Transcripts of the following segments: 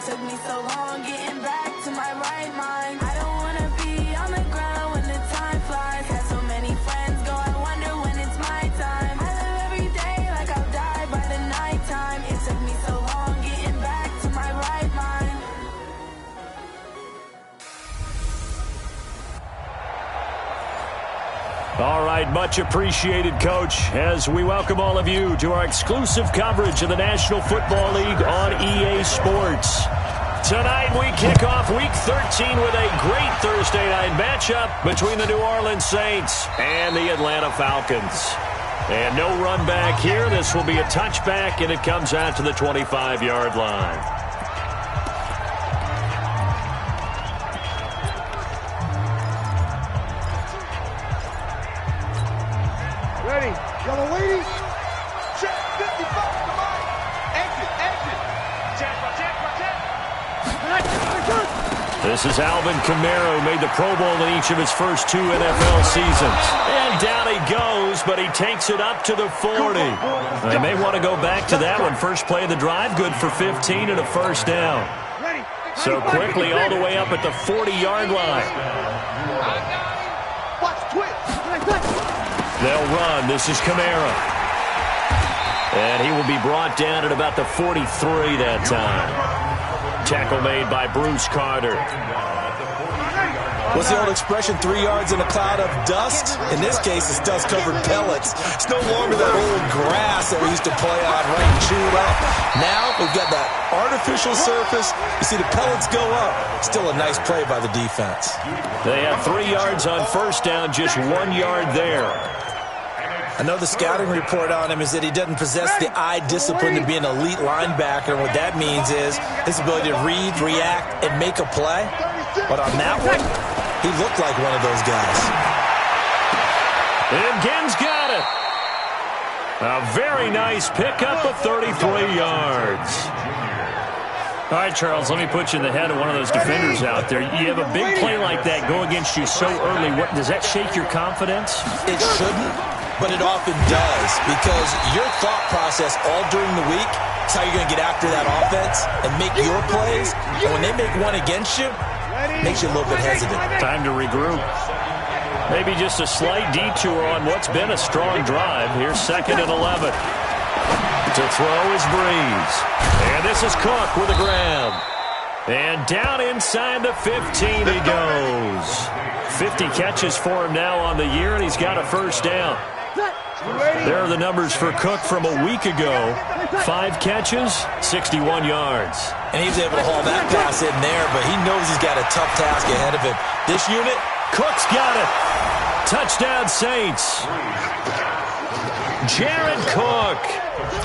took me so long getting back to my right mind. I don't wanna be on the ground when the time flies. Had so many friends go, I wonder when it's my time. I live every day like I'll die by the nighttime. It took me so long getting back to my right mind. All right, much appreciated, Coach, as we welcome all of you to our exclusive coverage of the National Football League on EA Sports. Tonight we kick off Week 13 with a great Thursday night matchup between the New Orleans Saints and the Atlanta Falcons. And no run back here. This will be a touchback, and it comes out to the 25-yard line. Yellow lady. Check 55. Come on. Exit. Check. This is Alvin Kamara, who made the Pro Bowl in each of his first 2 NFL seasons. And down he goes, but he takes it up to the 40. They may want to go back to that one. First play of the drive, good for 15 and a first down. So quickly all the way up at the 40-yard line. Watch twitch. They'll run. This is Kamara. And he will be brought down at about the 43 that time. Tackle made by Bruce Carter. What's the old expression, 3 yards in a cloud of dust? In this case, it's dust-covered pellets. It's no longer that old grass that we used to play on, right, and chew it up. Now we've got that artificial surface. You see the pellets go up. Still a nice play by the defense. They have 3 yards on first down, just 1 yard there. I know the scouting report on him is that he doesn't possess the eye discipline to be an elite linebacker. And what that means is his ability to read, react, and make a play. But on that one, he looked like one of those guys. And Ginn's got it. A very nice pickup of 33 yards. All right, Charles, let me put you in the head of one of those defenders out there. You have a big play like that go against you so early. What, does that shake your confidence? It shouldn't, but it often does, because your thought process all during the week is how you're going to get after that offense and make your plays. And when they make one against you, it makes you a little bit hesitant. Time to regroup. Maybe just a slight detour on what's been a strong drive. Here's 2nd and 11. To throw is Breeze. And this is Cook with a grab. And down inside the 15 he goes. 50 catches for him now on the year, and he's got a first down. There are the numbers for Cook from a week ago. 5 catches, 61 yards. And he was able to haul that pass in there, but he knows he's got a tough task ahead of him. This unit, Cook's got it. Touchdown, Saints. Jared Cook,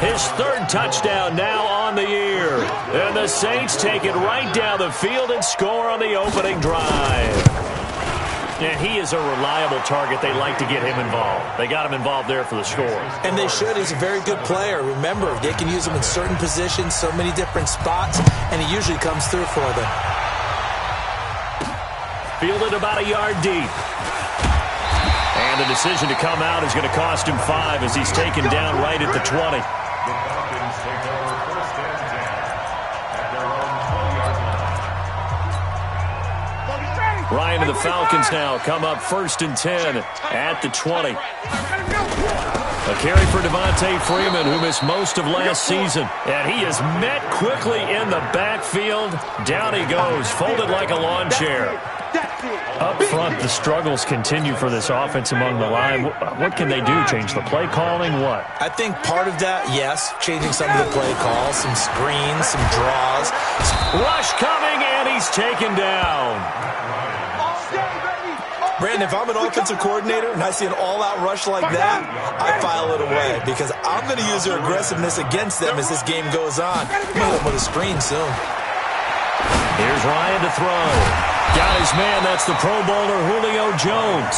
his 3rd touchdown now on the year. And the Saints take it right down the field and score on the opening drive. And he is a reliable target. They like to get him involved. They got him involved there for the score. And they should. He's a very good player. Remember, they can use him in certain positions, so many different spots, and he usually comes through for them. Fielded about a yard deep. And the decision to come out is going to cost him 5 as he's taken down right at the 20. Ryan and the Falcons now come up 1st and 10 at the 20. A carry for Devontae Freeman, who missed most of last season. And he is met quickly in the backfield. Down he goes, folded like a lawn chair. Up front, the struggles continue for this offense among the line. What can they do? Change the play calling? What? I think part of that, yes, changing some of the play calls, some screens, some draws. Rush coming, and he's taken down. Brandon, if I'm an offensive coordinator and I see an all-out rush like that, I file it away because I'm going to use their aggressiveness against them as this game goes on. I'm going to hit them with a screen soon. Here's Ryan to throw. Got his man. That's the Pro Bowler Julio Jones.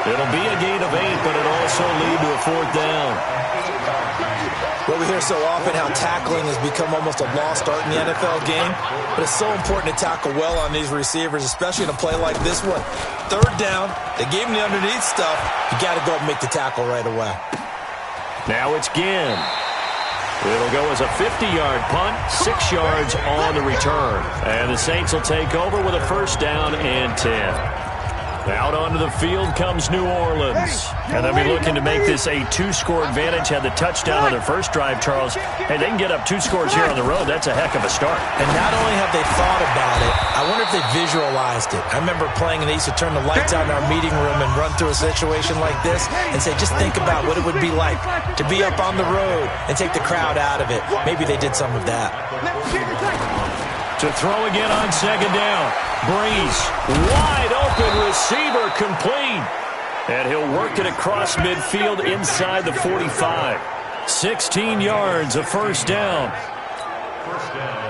It'll be a gain of 8, but it'll also lead to a 4th down. Well, we hear so often how tackling has become almost a lost art in the NFL game, but it's so important to tackle well on these receivers, especially in a play like this one. 3rd down, they gave him the underneath stuff. You got to go and make the tackle right away. Now it's Ginn. It'll go as a 50-yard punt, 6 yards on the return. And the Saints will take over with a first down and 10. Out onto the field comes New Orleans. And they'll be looking to make this a 2-score advantage. Had the touchdown on their first drive, Charles. Hey, they can get up 2 scores here on the road. That's a heck of a start. And not only have they thought about it, I wonder if they visualized it. I remember playing and they used to turn the lights out in our meeting room and run through a situation like this and say, just think about what it would be like to be up on the road and take the crowd out of it. Maybe they did some of that. To throw again on second down. Breeze, wide open receiver, complete. And he'll work it across midfield inside the 45. 16 yards, a first down.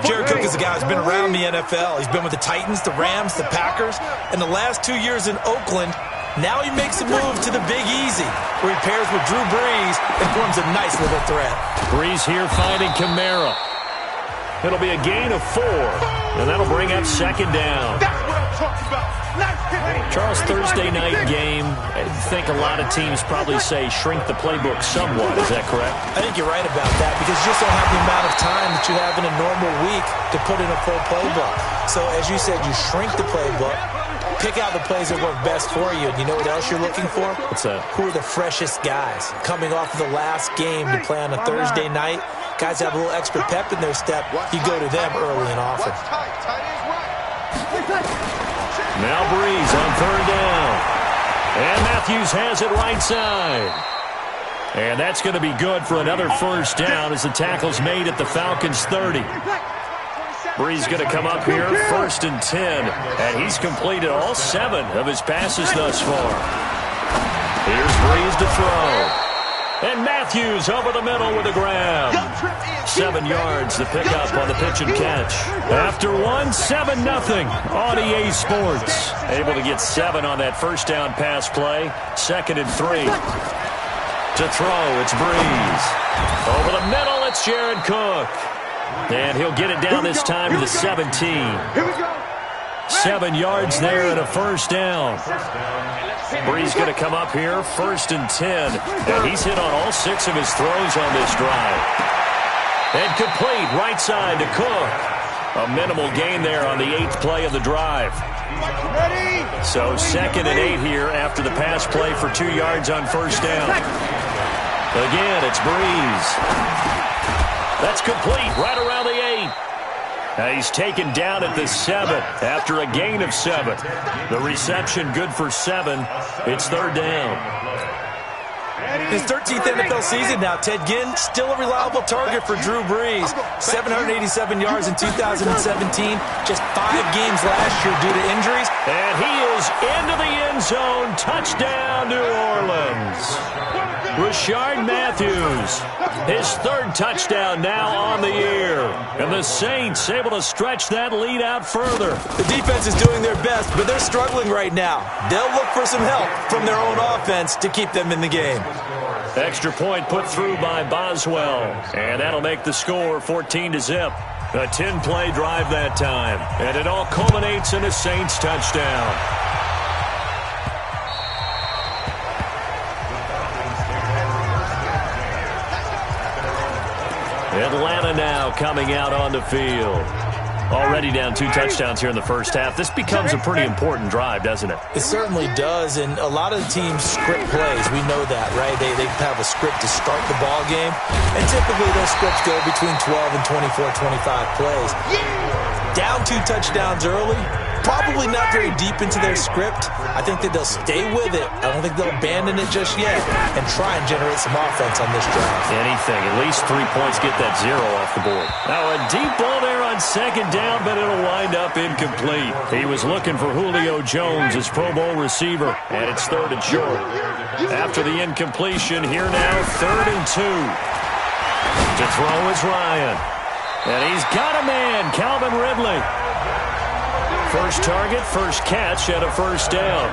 Jared Cook is a guy who's been around the NFL. He's been with the Titans, the Rams, the Packers, and the last 2 years in Oakland. Now he makes a move to the Big Easy, where he pairs with Drew Brees and forms a nice little threat. Breeze here finding Kamara. It'll be a gain of 4, and that'll bring up second down. That's what I'm talking about. Charles, Thursday night game. I think a lot of teams probably say shrink the playbook somewhat. Is that correct? I think you're right about that because you just don't have the amount of time that you have in a normal week to put in a full playbook. So, as you said, you shrink the playbook, pick out the plays that work best for you. And you know what else you're looking for? What's that? Who are the freshest guys coming off of the last game to play on a Thursday night? Guys have a little extra pep in their step. You go to them early and often. Now Breeze on third down. And Matthews has it right side. And that's going to be good for another first down as the tackle's made at the Falcons' 30. Breeze going to come up here, first and 10. And he's completed all 7 of his passes thus far. Here's Breeze to throw. And Matthews over the middle with a grab. 7 yards, the pickup on the pitch and catch. After 1, 7-0 on EA Sports. Able to get 7 on that first down pass play. Second and 3. To throw, it's Breeze. Over the middle, it's Jared Cook. And he'll get it down this time to the 17. 7 yards there and a first down. Breeze going to come up here, first and 10. And he's hit on all 6 of his throws on this drive. And complete, right side to Cook. A minimal gain there on the 8th play of the drive. So second and 8 here after the pass play for 2 yards on first down. Again, it's Breeze. That's complete, right around the 8. Now he's taken down at the 7 after a gain of 7. The reception good for 7. It's third down. His 13th NFL season now. Ted Ginn still a reliable target for Drew Brees. 787 yards in 2017. Just 5 games last year due to injuries. And he is into the end zone. Touchdown, New Orleans. Rashard Matthews, his 3rd touchdown now on the year. And the Saints able to stretch that lead out further. The defense is doing their best, but they're struggling right now. They'll look for some help from their own offense to keep them in the game. Extra point put through by Boswell. And that'll make the score 14-0. A 10-play drive that time. And it all culminates in a Saints touchdown. Atlanta now coming out on the field. Already down 2 touchdowns here in the first half. This becomes a pretty important drive, doesn't it? It certainly does, and a lot of the teams script plays. We know that, right? They have a script to start the ball game, and typically those scripts go between 12 and 24, 25 plays. Down 2 touchdowns early, probably not very deep into their script. I think that they'll stay with it. I don't think they'll abandon it just yet and try and generate some offense on this drive. Anything. At least 3 points, get that 0 off the board. Now a deep ball there on second down, but it'll wind up incomplete. He was looking for Julio Jones, his Pro Bowl receiver, and it's 3rd and short. After the incompletion, here now 3rd and 2. To throw is Ryan. And he's got a man, Calvin Ridley. First target, first catch, and a first down.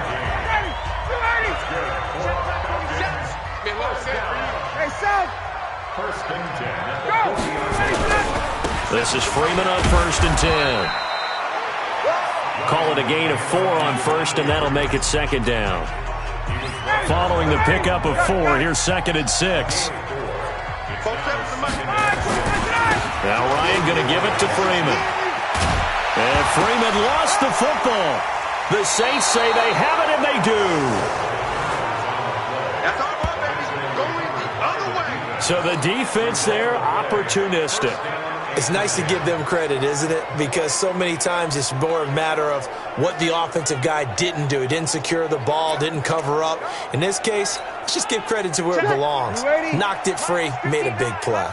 This is Freeman on first and 10. Call it a gain of 4 on first, and that'll make it second down. Following the pickup of 4, here's second and 6. Now Ryan going to give it to Freeman. And Freeman lost the football. The Saints say they have it, and they do. That's our ball, baby. Going the other way. So the defense there, opportunistic. It's nice to give them credit, isn't it? Because so many times it's more a matter of what the offensive guy didn't do. He didn't secure the ball, didn't cover up. In this case, let's just give credit to where it belongs. Knocked it free, made a big play.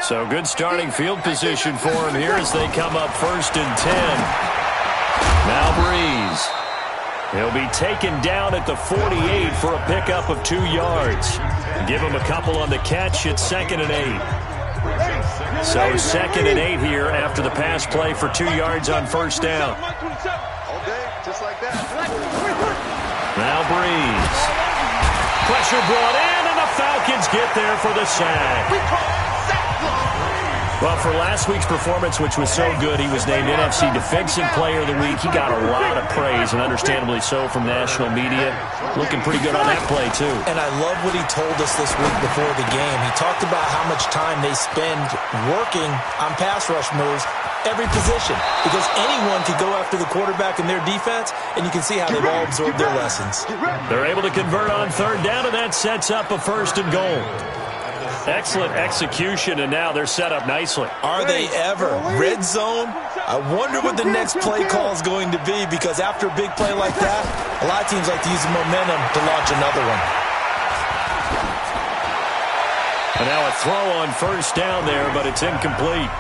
So good starting field position for him here as they come up 1st and 10. Now Breeze. He'll be taken down at the 48 for a pickup of 2 yards. Give him a couple on the catch. It's 2nd and 8. So 2nd and 8 here after the pass play for 2 yards on 1st down. All day, just like that. Now Breeze. Pressure brought in, and the Falcons get there for the sack. We call it sack block. Well, for last week's performance, which was so good, he was named NFC Defensive Player of the Week. He got a lot of praise, and understandably so, from national media. Looking pretty good on that play, too. And I love what he told us this week before the game. He talked about how much time they spend working on pass rush moves, every position, because anyone could go after the quarterback in their defense, and you can see how they've all absorbed their lessons. They're able to convert on 3rd down, and that sets up a 1st and goal. Excellent execution, and now they're set up nicely. Are they ever? Red zone? I wonder what the next play call is going to be, because after a big play like that, a lot of teams like to use the momentum to launch another one. And now a throw on 1st down there, but it's incomplete.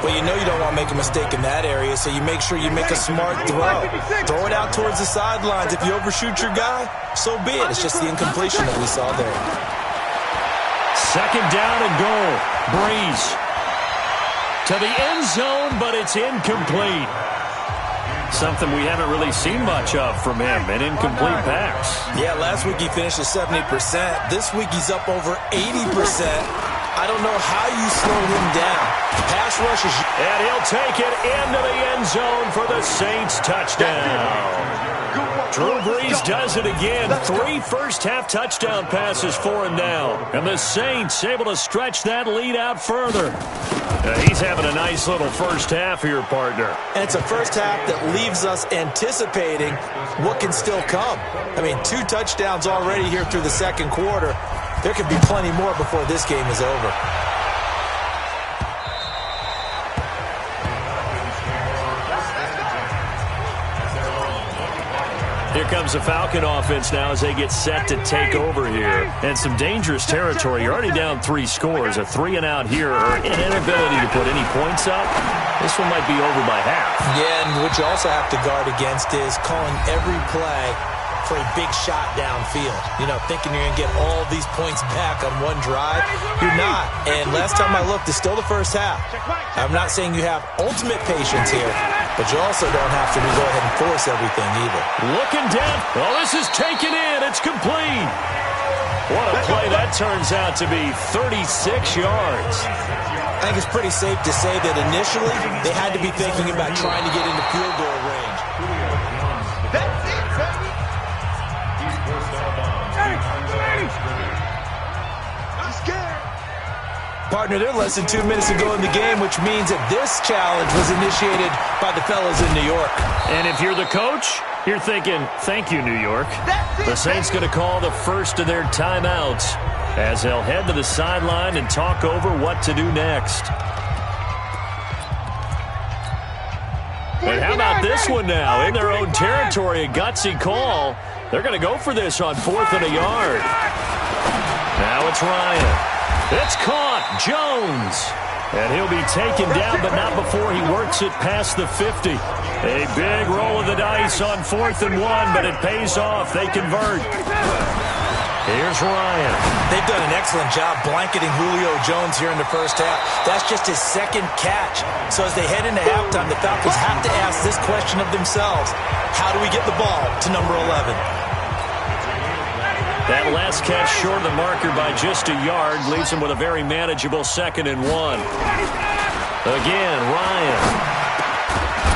Well, you know you don't want to make a mistake in that area, so you make sure you make a smart throw. Throw it out towards the sidelines. If you overshoot your guy, so be it. It's just the incompletion that we saw there. 2nd down and goal. Breeze to the end zone, but it's incomplete. Something we haven't really seen much of from him, an incomplete pass. Yeah, last week he finished at 70%. This week he's up over 80%. I don't know how you slow him down. Pass rush is... And he'll take it into the end zone for the Saints touchdown. Drew Brees does it again. 3 first-half touchdown passes for him now. And the Saints able to stretch that lead out further. He's having a nice little first half here, partner. And it's a first half that leaves us anticipating what can still come. I mean, 2 touchdowns already here through the 2nd quarter. There could be plenty more before this game is over. Here comes the Falcon offense now as they get set to take over here. And some dangerous territory. You're already down 3 scores. A 3-and-out here or an inability to put any points up. This one might be over by half. Yeah, and what you also have to guard against is calling every play for a big shot downfield. You know, thinking you're going to get all these points back on one drive. You're not. And last time I looked, it's still the first half. I'm not saying you have ultimate patience here, but you also don't have to go ahead and force everything either. Looking down. Oh, this is taken in. It's complete. What a play that turns out to be. 36 yards. I think it's pretty safe to say that initially they had to be thinking about trying to get into field goal range. That's it, baby. I'm scared. Partner, they're less than 2 minutes to go in the game, which means that this challenge was initiated by the fellas in New York. And if you're the coach, you're thinking, thank you, New York. The Saints going to call the first of their timeouts as they'll head to the sideline and talk over what to do next. And how about this one now? In their own territory, a gutsy call. They're going to go for this on 4th and a yard. Now it's Ryan. It's caught. Jones. And he'll be taken down, but not before he works it past the 50. A big roll of the dice on 4th and 1, but it pays off. They convert. Here's Ryan. They've done an excellent job blanketing Julio Jones here in the first half. That's just his 2nd catch. So as they head into halftime, the Falcons have to ask this question of themselves. How do we get the ball to number 11? That last catch short of the marker by just a yard leaves him with a very manageable 2nd and 1. Again, Ryan.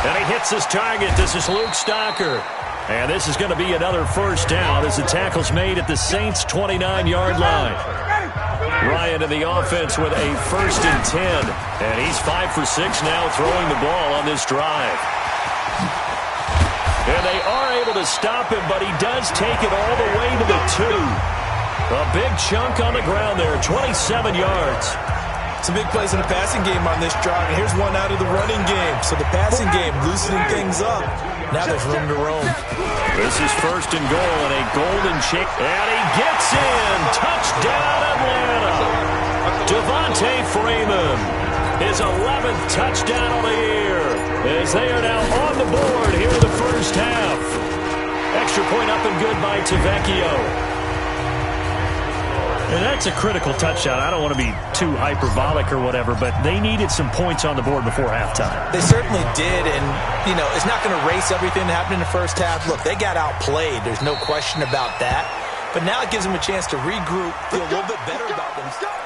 And he hits his target. This is Luke Stocker. And this is going to be another first down as the tackle's made at the Saints' 29-yard line. Ryan in the offense with a 1st and 10. And he's 5 for 6 now throwing the ball on this drive. And they are able to stop him, but he does take it all the way to the 2. A big chunk on the ground there, 27 yards. Some big plays in the passing game on this drive, and here's one out of the running game. So the passing game loosening things up. Now there's room to roam. This is 1st and goal and a golden chip. And he gets in. Touchdown, Atlanta. Devontae Freeman. His 11th touchdown of the year. As they are now on the board here in the first half. Extra point up and good by Tavecchio. And that's a critical touchdown. I don't want to be too hyperbolic or whatever, but they needed some points on the board before halftime. They certainly did, and, you know, it's not going to erase everything that happened in the first half. Look, they got outplayed. There's no question about that. But now it gives them a chance to regroup, feel a little bit better about themselves.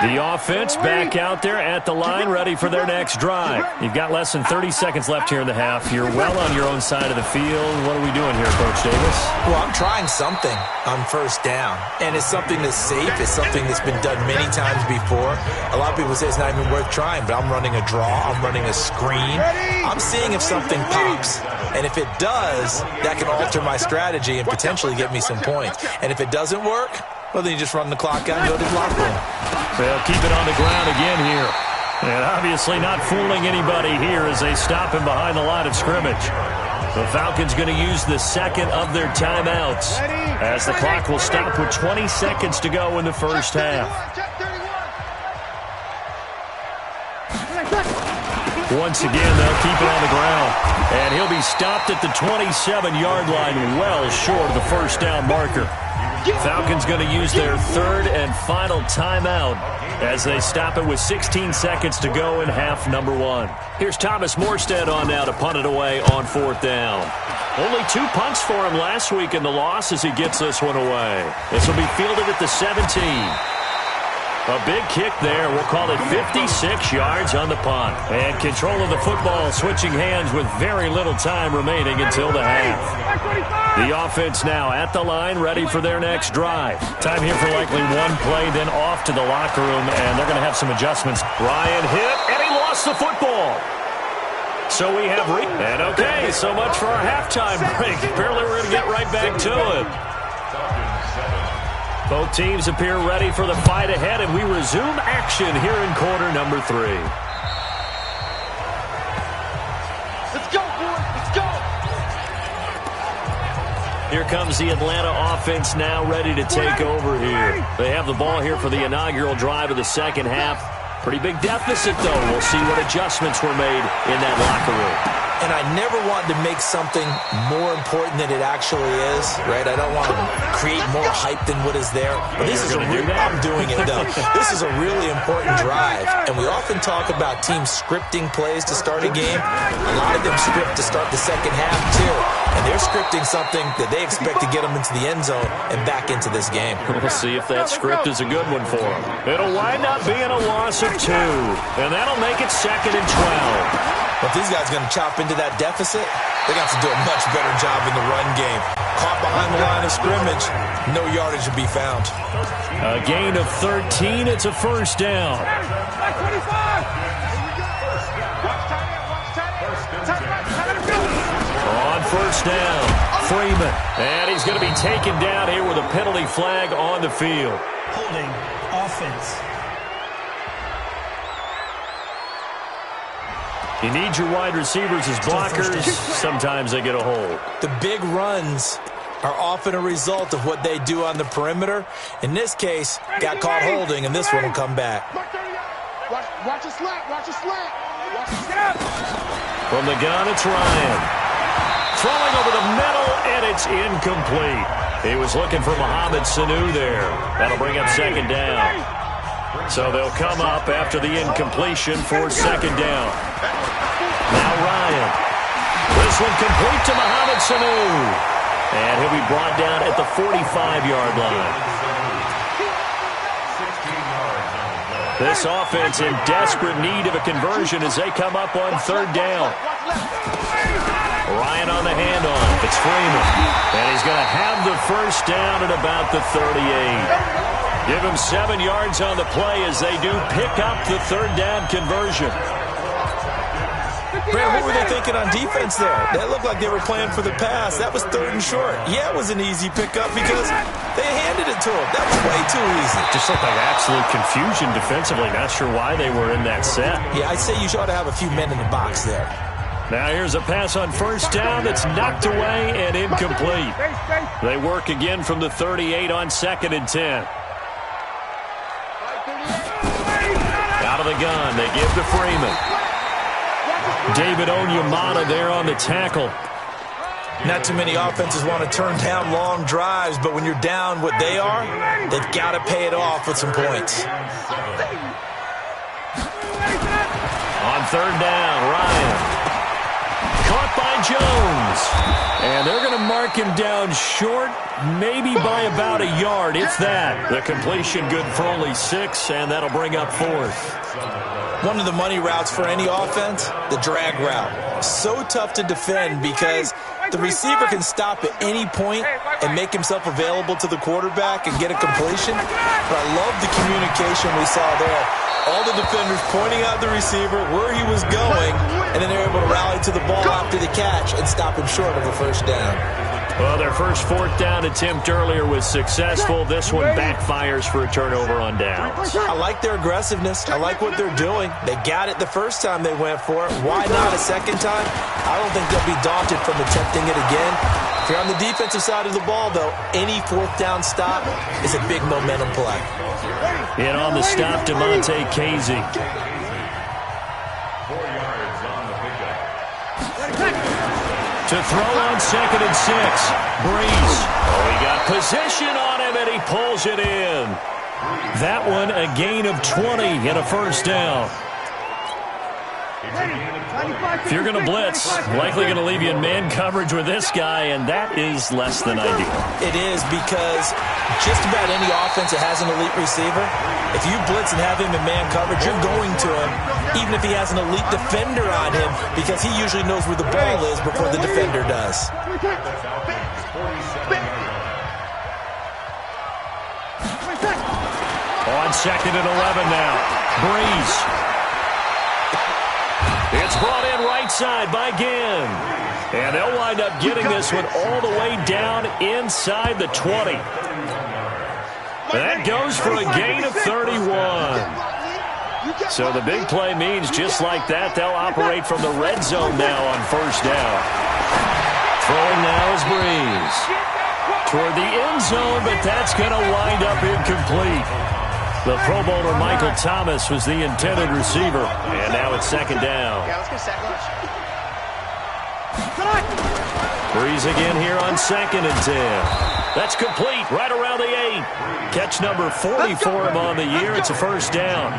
The offense back out there at the line, ready for their next drive. You've got less than 30 seconds left here in the half. You're well on your own side of the field. What are we doing here, Coach Davis? Well, I'm trying something on 1st down, and it's something that's safe. It's something that's been done many times before. A lot of people say it's not even worth trying, but I'm running a draw. I'm running a screen. I'm seeing if something pops, and if it does, that can alter my strategy and potentially get me some points. And if it doesn't work, well, then you just run the clock out and go to the locker room. They'll keep it on the ground again here. And obviously not fooling anybody here as they stop him behind the line of scrimmage. The Falcons going to use the 2nd of their timeouts as the clock will stop with 20 seconds to go in the first half. Once again, they'll keep it on the ground. And he'll be stopped at the 27-yard line, well short of the first down marker. Falcons going to use their 3rd and final timeout as they stop it with 16 seconds to go in half number 1. Here's Thomas Morstead on now to punt it away on 4th down. Only 2 punts for him last week in the loss as he gets this one away. This will be fielded at the 17. A big kick there. We'll call it 56 yards on the punt. And control of the football switching hands with very little time remaining until the half. The offense now at the line, ready for their next drive. Time here for likely one play, then off to the locker room, and they're going to have some adjustments. Ryan hit, and he lost the football. So we have and okay, so much for our halftime break. Apparently we're going to get right back to it. Both teams appear ready for the fight ahead, and we resume action here in quarter number 3. Let's go, boys. Let's go. Here comes the Atlanta offense now ready to take over here. They have the ball here for the inaugural drive of the second half. Pretty big deficit, though. We'll see what adjustments were made in that locker room. And I never want to make something more important than it actually is, right? I don't want to create more hype than what is there. But this is I'm doing it, though. This is a really important drive. And we often talk about teams scripting plays to start a game. A lot of them script to start the second half, too. And they're scripting something that they expect to get them into the end zone and back into this game. We'll see if that script is a good one for them. It'll wind up being a loss of 2. And that'll make it 2nd and 12. But if these guys are going to chop into that deficit, they're going to have to do a much better job in the run game. Caught behind the line of scrimmage, no yardage to be found. A gain of 13, it's a first down. On first down, Freeman. And he's going to be taken down here with a penalty flag on the field. Holding offense. You need your wide receivers as blockers. Sometimes they get a hold. The big runs are often a result of what they do on the perimeter. In this case, got caught holding, and this one will come back. Watch a slant. Watch a slant. From the gun, it's Ryan. Throwing over the middle, and it's incomplete. He was looking for Mohamed Sanu there. That'll bring up 2nd down. So they'll come up after the incompletion for 2nd down. Now Ryan. This one complete to Mohamed Sanu. And he'll be brought down at the 45-yard line. This offense in desperate need of a conversion as they come up on 3rd down. Bryant on the handoff. It's Freeman. And he's going to have the first down at about the 38. Give him 7 yards on the play as they do pick up the third down conversion. Brad, what were they thinking on defense there? That looked like they were playing for the pass. That was 3rd and short. Yeah, it was an easy pickup because they handed it to him. That was way too easy. Just looked like absolute confusion defensively. Not sure why they were in that set. Yeah, I'd say you ought to have a few men in the box there. Now here's a pass on first down that's knocked away and incomplete. They work again from the 38 on 2nd and 10. Out of the gun, they give to Freeman. David Onyemata there on the tackle. Not too many offenses want to turn down long drives, but when you're down what they are, they've got to pay it off with some points. On 3rd down, Ryan. Caught by Jones. And they're going to mark him down short, maybe by about a yard, if that. The completion good for only 6, and that'll bring up 4th. One of the money routes for any offense, the drag route. So tough to defend because the receiver can stop at any point and make himself available to the quarterback and get a completion. But I love the communication we saw there. All the defenders pointing out the receiver, where he was going, and then they're able to rally to the ball after the catch and stop him short of a first down. Well, their first 4th down attempt earlier was successful. This one backfires for a turnover on downs. I like their aggressiveness. I like what they're doing. They got it the first time they went for it. Why not a second time? I don't think they'll be daunted from attempting it again. If you're on the defensive side of the ball, though, any 4th down stop is a big momentum play. And on the stop, DeMonte Casey. To throw on 2nd and 6. Breeze. Oh, he got position on him, and he pulls it in. That one, a gain of 20 and a first down. If you're going to blitz, likely going to leave you in man coverage with this guy, and that is less than ideal. It is because just about any offense that has an elite receiver, if you blitz and have him in man coverage, you're going to him, even if he has an elite defender on him, because he usually knows where the ball is before the defender does. On 2nd and 11 now. Breeze. It's brought in right side by Ginn. And they'll wind up getting this one all the way down inside the 20. That goes for a gain of 31. So the big play means just like that, they'll operate from the red zone now on first down. Throwing now is Breeze. Toward the end zone, but that's going to wind up incomplete. The Pro Bowler Michael Thomas was the intended receiver. And now it's 2nd down. Yeah, let's go second. Breeze again here on 2nd and 10. That's complete right around the 8. Catch number 40 for him on the year. It's a first down.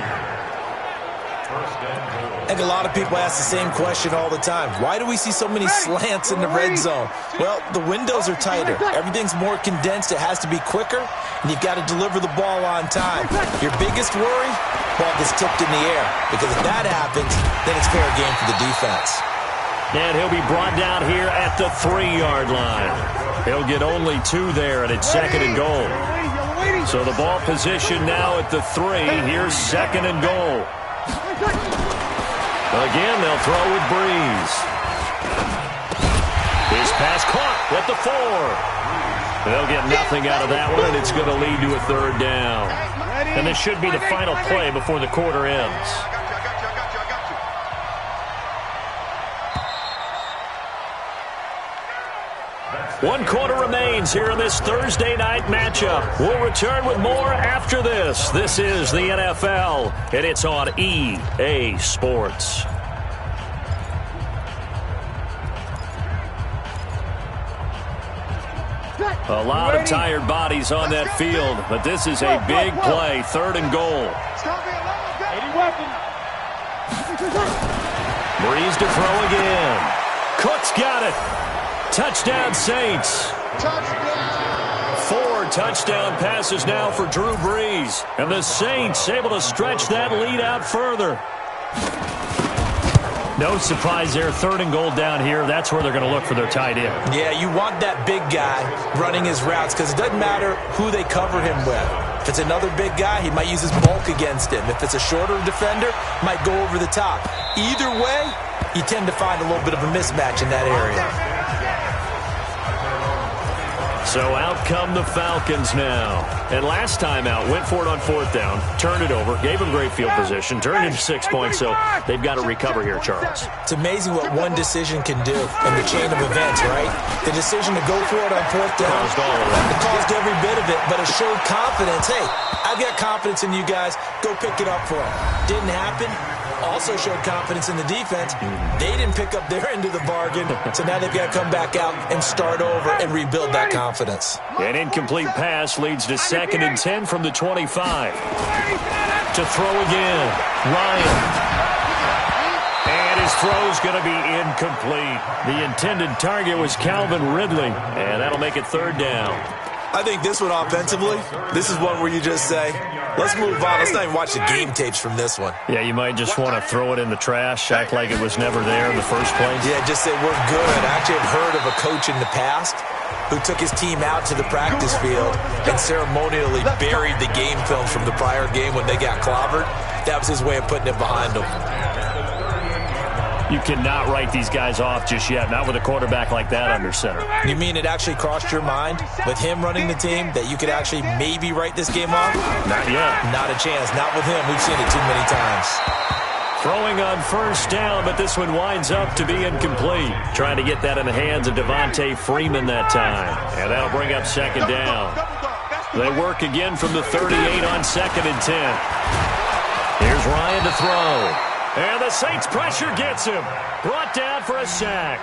I think a lot of people ask the same question all the time. Why do we see so many slants in the red zone? Well, the windows are tighter. Everything's more condensed. It has to be quicker, and you've got to deliver the ball on time. Your biggest worry, ball gets tipped in the air, because if that happens, then it's fair game for the defense. And he'll be brought down here at the 3-yard line. He'll get only 2 there, and it's 2nd and goal. So the ball position now at the 3. Here's 2nd and goal. Again, they'll throw with Breeze. His pass caught at the 4. They'll get nothing out of that one, and it's going to lead to a 3rd down. And this should be the final play before the quarter ends. One quarter remains here in this Thursday night matchup. We'll return with more after this. This is the NFL, and it's on EA Sports. A lot of tired bodies on that field, but this is a big play, 3rd and goal. Breeze to throw again. Cook's got it. Touchdown, Saints. Touchdown. 4 touchdown passes now for Drew Brees. And the Saints able to stretch that lead out further. No surprise there. 3rd and goal down here. That's where they're going to look for their tight end. Yeah, you want that big guy running his routes because it doesn't matter who they cover him with. If it's another big guy, he might use his bulk against him. If it's a shorter defender, might go over the top. Either way, you tend to find a little bit of a mismatch in that area. So out come the Falcons now. And last time out, went for it on 4th down, turned it over, gave them great field position, turned into 6 points, so they've got to recover here, Charles. It's amazing what one decision can do in the chain of events, right? The decision to go for it on 4th down, Caused all of that. it caused every bit of it, but it showed confidence. Hey, I've got confidence in you guys. Go pick it up for them. Didn't happen. Also showed confidence in the defense. They didn't pick up their end of the bargain, so now they've got to come back out and start over and rebuild that confidence. An incomplete pass leads to 2nd and 10 from the 25. To throw again, Ryan. And his throw's going to be incomplete. The intended target was Calvin Ridley, and that'll make it 3rd down. I think this one offensively, this is one where you just say, let's move on. Let's not even watch the game tapes from this one. Yeah, you might just want to throw it in the trash, act like it was never there in the first place. Yeah, just say we're good. I actually have heard of a coach in the past who took his team out to the practice field and ceremonially buried the game film from the prior game when they got clobbered. That was his way of putting it behind them. You cannot write these guys off just yet, not with a quarterback like that under center. You mean it actually crossed your mind with him running the team that you could actually maybe write this game off? Not yet. Not a chance. Not with him. We've seen it too many times. Throwing on 1st down, but this one winds up to be incomplete. Trying to get that in the hands of Devontae Freeman that time. And that'll bring up 2nd down. They work again from the 38 on 2nd and 10. Here's Ryan to throw. And the Saints pressure gets him. Brought down for a sack.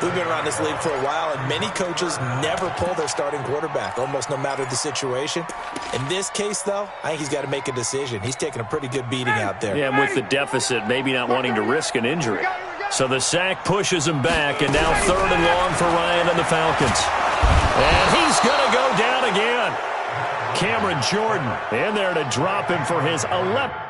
We've been around this league for a while, and many coaches never pull their starting quarterback, almost no matter the situation. In this case, though, I think he's got to make a decision. He's taking a pretty good beating out there. Yeah, and with the deficit, maybe not wanting to risk an injury. So the sack pushes him back, and now 3rd and long for Ryan and the Falcons. And he's going to go down again. Cameron Jordan in there to drop him for his 11th.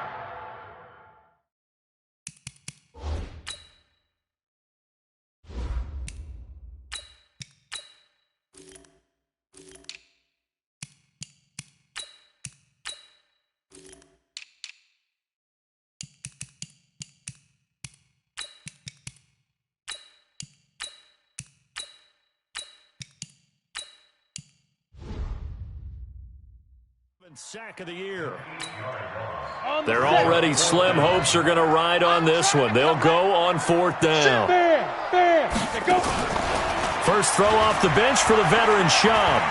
Sack of the year. They're already slim hopes are going to ride on this one. They'll go on 4th down. First throw off the bench for the veteran Schaub.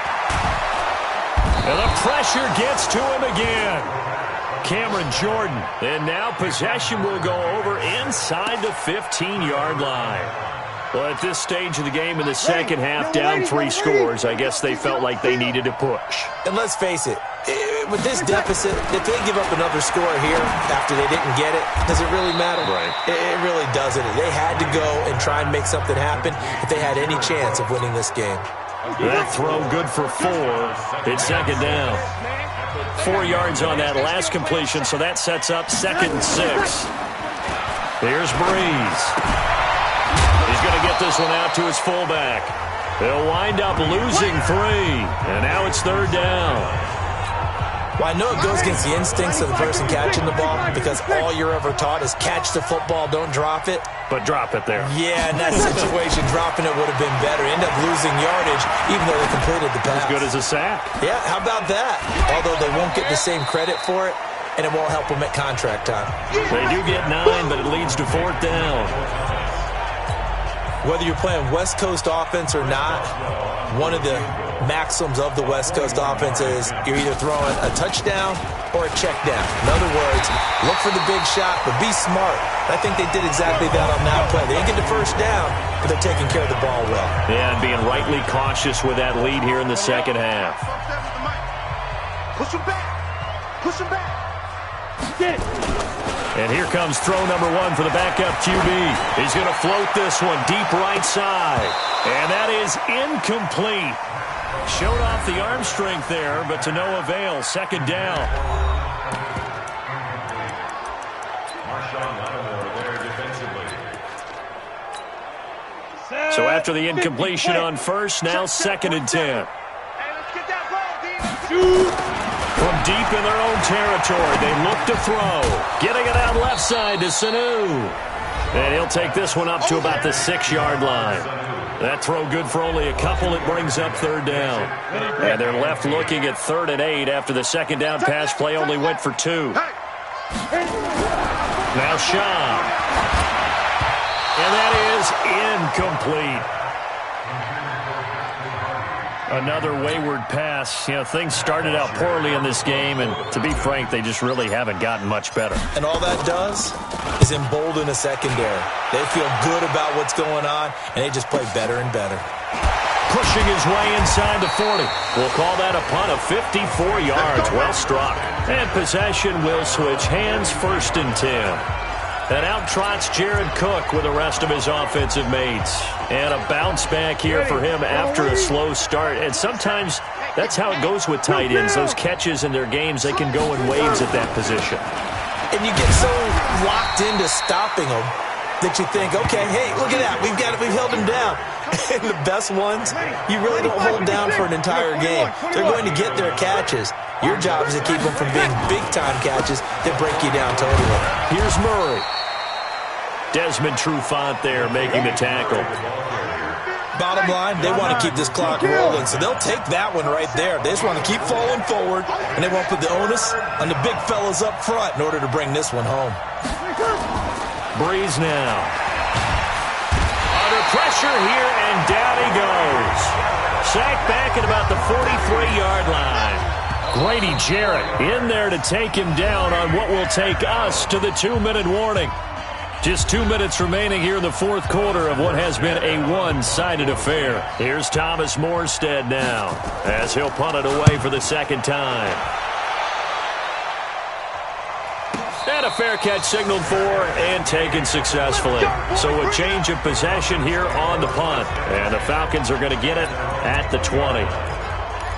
And the pressure gets to him again. Cameron Jordan. And now possession will go over inside the 15-yard line. Well, at this stage of the game in the second half, down 3 scores, I guess they felt like they needed to push. And let's face it, with this deficit, if they give up another score here after they didn't get it, does it really matter? Right. It really doesn't. They had to go and try and make something happen if they had any chance of winning this game. That throw good for 4. It's 2nd down. 4 yards on that last completion, so that sets up 2nd and 6. Here's Breeze. He's going to get this one out to his fullback. They'll wind up losing 3, and now it's 3rd down. Well, I know it goes against the instincts of the person catching the ball because all you're ever taught is catch the football, don't drop it. But drop it there. Yeah, in that situation, dropping it would have been better. End up losing yardage, even though they completed the pass. As good as a sack. Yeah, how about that? Although they won't get the same credit for it, and it won't help them at contract time. They do get 9, but it leads to 4th down. Whether you're playing West Coast offense or not, one of the maxims of the West Coast offense is you're either throwing a touchdown or a check down. In other words, look for the big shot, but be smart. I think they did exactly that on that play. They didn't get the first down, but they're taking care of the ball well. Yeah, and being rightly cautious with that lead here in the second half. Push him back. Push him back. Get it. And here comes throw number 1 for the backup QB. He's going to float this one deep right side. And that is incomplete. Showed off the arm strength there, but to no avail. 2nd down. So after the incompletion on first, now 2nd and 10. From deep in their own territory, they look to throw. Getting it out left side to Sanu. And he'll take this one up to about the 6-yard line. That throw good for only a couple. It brings up 3rd down. And they're left looking at 3rd and 8 after the 2nd down pass play only went for 2. Now Shaw. And that is incomplete. Another wayward pass. You know, things started out poorly in this game, and to be frank, they just really haven't gotten much better. And all that does is embolden a secondary. They feel good about what's going on, and they just play better and better. Pushing his way inside the 40. We'll call that a punt of 54 yards. Well struck. And possession will switch hands, 1st and 10. And out trots Jared Cook with the rest of his offensive mates. And a bounce back here for him after a slow start. And sometimes that's how it goes with tight ends. Those catches in their games, they can go in waves at that position. And you get so locked into stopping them that you think, okay, hey, look at that. We've held him down. And the best ones, you really don't hold down for an entire game. They're going to get their catches. Your job is to keep them from being big-time catches that break you down totally. Here's Murray. Desmond Trufant there making the tackle. Bottom line, they want to keep this clock rolling, so they'll take that one right there. They just want to keep falling forward, and they won't put the onus on the big fellas up front in order to bring this one home. Breeze now. Under pressure here, and down he goes. Sacked back at about the 43-yard line. Grady Jarrett in there to take him down on what will take us to the 2-minute warning. Just 2 minutes remaining here in the 4th quarter of what has been a one-sided affair. Here's Thomas Morstead now as he'll punt it away for the 2nd time. And a fair catch signaled for and taken successfully. So a change of possession here on the punt. And the Falcons are going to get it at the 20.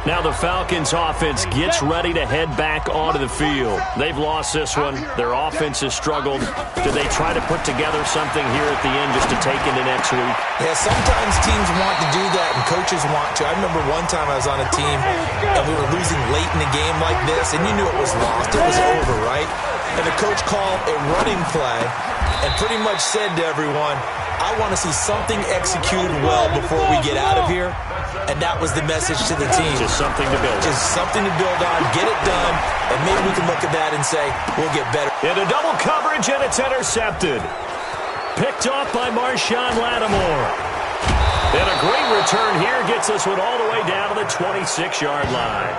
Now the Falcons offense gets ready to head back onto the field. They've lost this one. Their offense has struggled. Do they try to put together something here at the end just to take into next week? Yeah, sometimes teams want to do that and coaches want to. I remember one time I was on a team and we were losing late in a game like this, and you knew it was lost. It was over, right? And the coach called a running play and pretty much said to everyone, I want to see something executed well before we get out of here. And that was the message to the team. Just something to build on. Just something to build on, get it done, and maybe we can look at that and say, we'll get better. Into double coverage, and it's intercepted. Picked off by Marshawn Lattimore. And a great return here gets this one all the way down to the 26-yard line.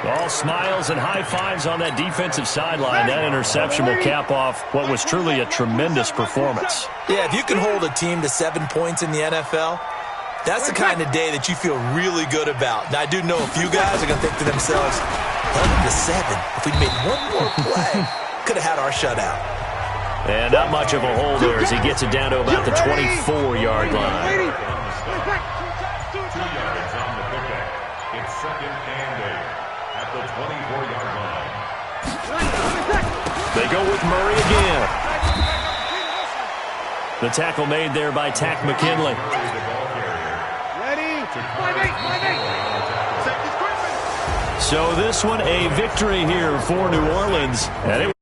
All smiles and high fives on that defensive sideline. That interception will cap off what was truly a tremendous performance. Yeah, if you can hold a team to 7 points in the NFL, that's the kind of day that you feel really good about. Now, I do know a few guys are going to think to themselves, held them to 7. If we'd made one more play, could have had our shutout. And not much of a hole there as he gets it down to about the 24-yard line. 2 yards on the pickup. It's 2nd and 8 at the 24-yard line. They go with Murray again. The tackle made there by Tack McKinley. Ready? 5-8. So this one a victory here for New Orleans. And it